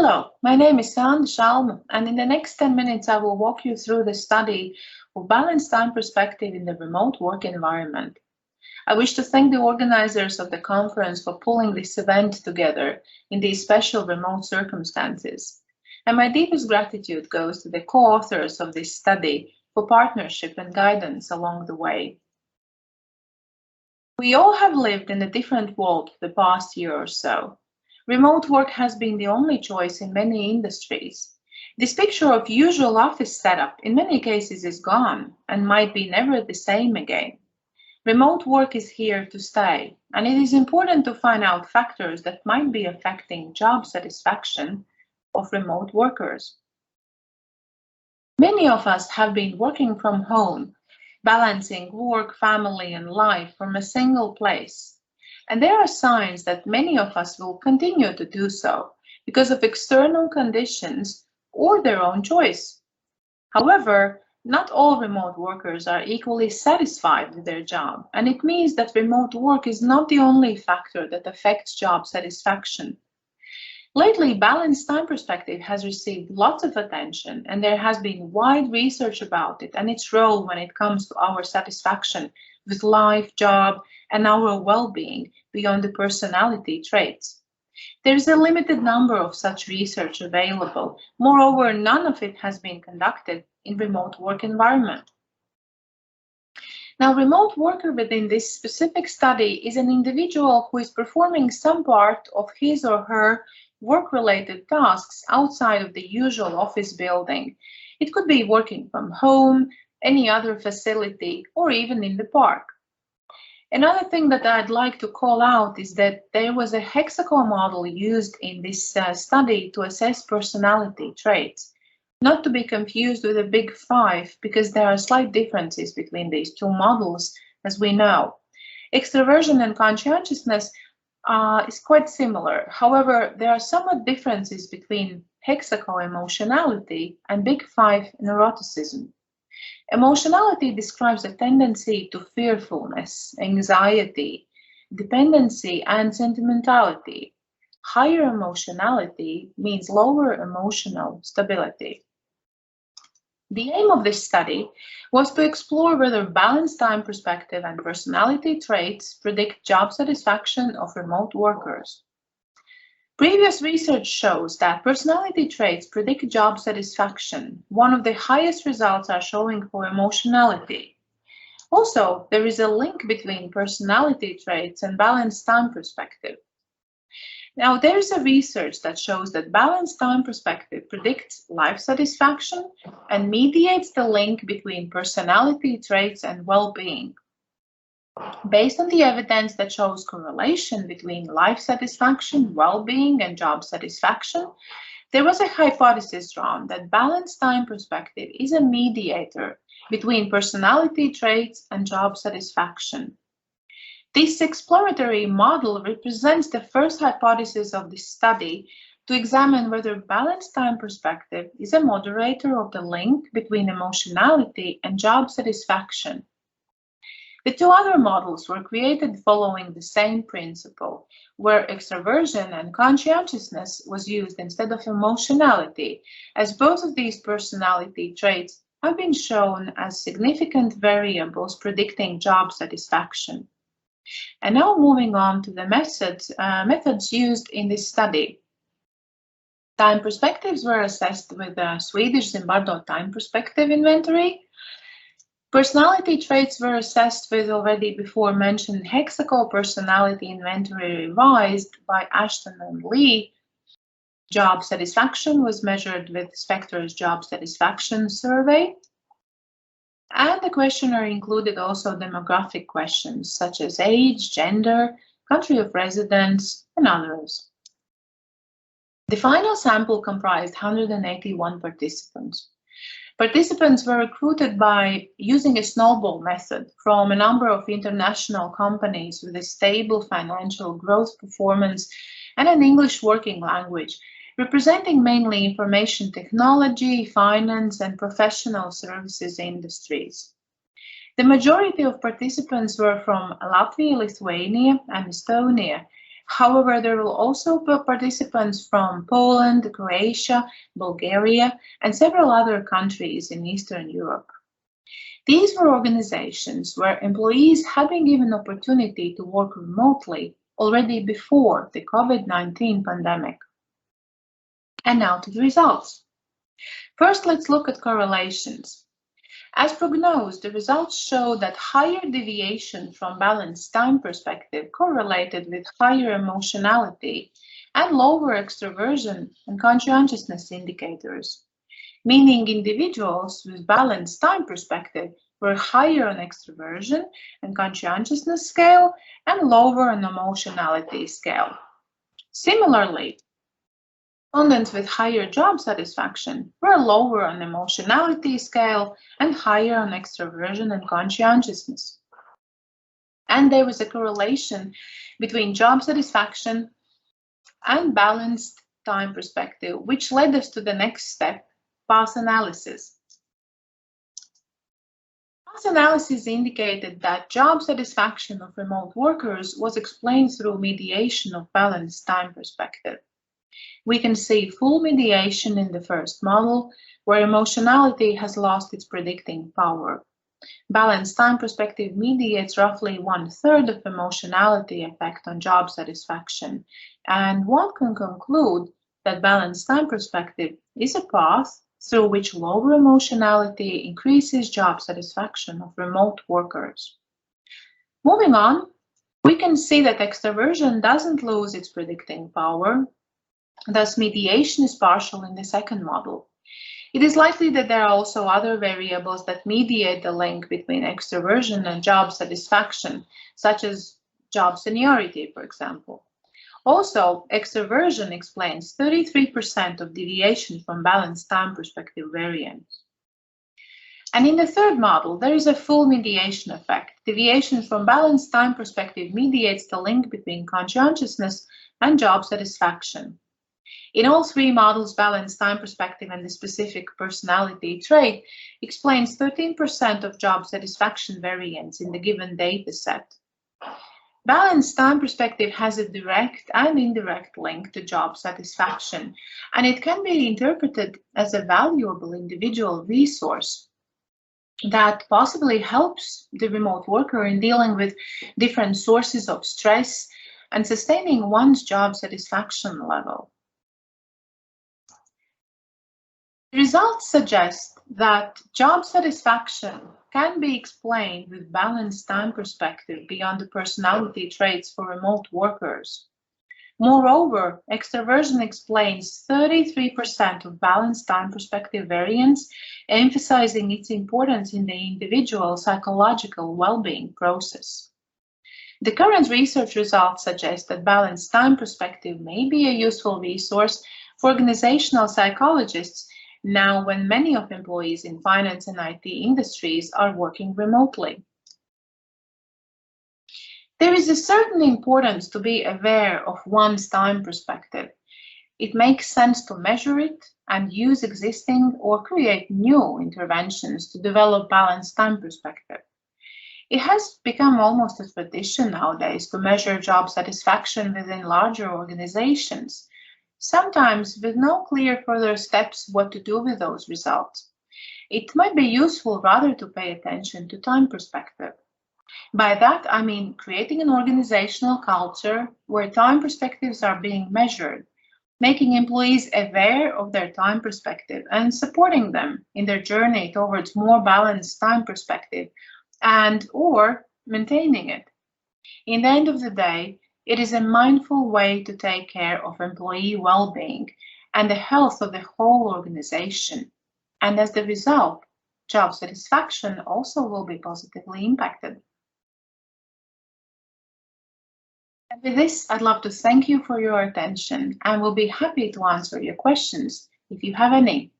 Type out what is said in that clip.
Hello, my name is Šalma, and in the next 10 minutes I will walk you through the study of balanced time perspective in the remote work environment. I wish to thank the organizers of the conference for pulling this event together in these special remote circumstances. And my deepest gratitude goes to the co-authors of this study for partnership and guidance along the way. We all have lived in a different world the past year or so. Remote work has been the only choice in many industries. This picture of usual office setup in many cases is gone and might be never the same again. Remote work is here to stay, and it is important to find out factors that might be affecting job satisfaction of remote workers. Many of us have been working from home, balancing work, family, and life from a single place. And there are signs that many of us will continue to do so because of external conditions or their own choice. However, not all remote workers are equally satisfied with their job, and it means that remote work is not the only factor that affects job satisfaction. Lately, balanced time perspective has received lots of attention, and there has been wide research about it and its role when it comes to our satisfaction with life, job, and our well-being beyond the personality traits. There is a limited number of such research available. Moreover, none of it has been conducted in remote work environment. Now, remote worker within this specific study is an individual who is performing some part of his or her work-related tasks outside of the usual office building. It could be working from home, any other facility, or even in the park. Another thing that I'd like to call out is that there was a hexagon model used in this study to assess personality traits, not to be confused with the Big Five, because there are slight differences between these two models, as we know. Extroversion and conscientiousness is quite similar. However, there are somewhat differences between hexagon emotionality and Big Five neuroticism. Emotionality describes a tendency to fearfulness, anxiety, dependency, and sentimentality. Higher emotionality means lower emotional stability. The aim of this study was to explore whether balanced time perspective and personality traits predict job satisfaction of remote workers. Previous research shows that personality traits predict job satisfaction. One of the highest results are showing for emotionality. Also, there is a link between personality traits and balanced time perspective. Now, there is a research that shows that balanced time perspective predicts life satisfaction and mediates the link between personality traits and well-being. Based on the evidence that shows correlation between life satisfaction, well-being, and job satisfaction, there was a hypothesis drawn that balanced time perspective is a mediator between personality traits and job satisfaction. This exploratory model represents the first hypothesis of this study to examine whether balanced time perspective is a moderator of the link between emotionality and job satisfaction. The two other models were created following the same principle, where extroversion and conscientiousness was used instead of emotionality, as both of these personality traits have been shown as significant variables predicting job satisfaction. And now moving on to the methods used in this study. Time perspectives were assessed with the Swedish Zimbardo time perspective inventory. Personality traits were assessed with already before mentioned hexagon personality inventory revised by Ashton and Lee. Job satisfaction was measured with Spector's job satisfaction survey. And the questionnaire included also demographic questions such as age, gender, country of residence, and others. The final sample comprised 181 participants. Participants were recruited by using a snowball method from a number of international companies with a stable financial growth performance and an English working language, representing mainly information technology, finance, and professional services industries. The majority of participants were from Latvia, Lithuania, and Estonia. However, there will also be participants from Poland, Croatia, Bulgaria, and several other countries in Eastern Europe. These were organizations where employees had been given opportunity to work remotely already before the COVID-19 pandemic. And now to the results. First, let's look at correlations. As prognosed, the results show that higher deviation from balanced time perspective correlated with higher emotionality and lower extroversion and conscientiousness indicators, meaning individuals with balanced time perspective were higher on extroversion and conscientiousness scale and lower on emotionality scale. Similarly, respondents with higher job satisfaction were lower on emotionality scale and higher on extroversion and conscientiousness. And there was a correlation between job satisfaction and balanced time perspective, which led us to the next step, path analysis. Path analysis indicated that job satisfaction of remote workers was explained through mediation of balanced time perspective. We can see full mediation in the first model, where emotionality has lost its predicting power. Balanced time perspective mediates roughly 1/3 of emotionality effect on job satisfaction, and one can conclude that balanced time perspective is a path through which lower emotionality increases job satisfaction of remote workers. Moving on, we can see that extroversion doesn't lose its predicting power. Thus, mediation is partial in the second model. It is likely that there are also other variables that mediate the link between extroversion and job satisfaction, such as job seniority, for example. Also, extroversion explains 33% of deviation from balanced time perspective variance. And in the third model, there is a full mediation effect. Deviation from balanced time perspective mediates the link between conscientiousness and job satisfaction. In all three models, balanced time perspective and the specific personality trait explains 13% of job satisfaction variance in the given data set. Balanced time perspective has a direct and indirect link to job satisfaction, and it can be interpreted as a valuable individual resource that possibly helps the remote worker in dealing with different sources of stress and sustaining one's job satisfaction level. The results suggest that job satisfaction can be explained with balanced time perspective beyond the personality traits for remote workers. Moreover, extroversion explains 33% of balanced time perspective variance, emphasizing its importance in the individual psychological well-being process. The current research results suggest that balanced time perspective may be a useful resource for organizational psychologists now when many of employees in finance and IT industries are working remotely. There is a certain importance to be aware of one's time perspective. It makes sense to measure it and use existing or create new interventions to develop balanced time perspective. It has become almost a tradition nowadays to measure job satisfaction within larger organizations, sometimes with no clear further steps what to do with those results. It might be useful rather to pay attention to time perspective. By that, I mean creating an organizational culture where time perspectives are being measured, making employees aware of their time perspective and supporting them in their journey towards more balanced time perspective and/or maintaining it. In the end of the day, it is a mindful way to take care of employee well-being and the health of the whole organization. And as the result, job satisfaction also will be positively impacted. And with this, I'd love to thank you for your attention and will be happy to answer your questions if you have any.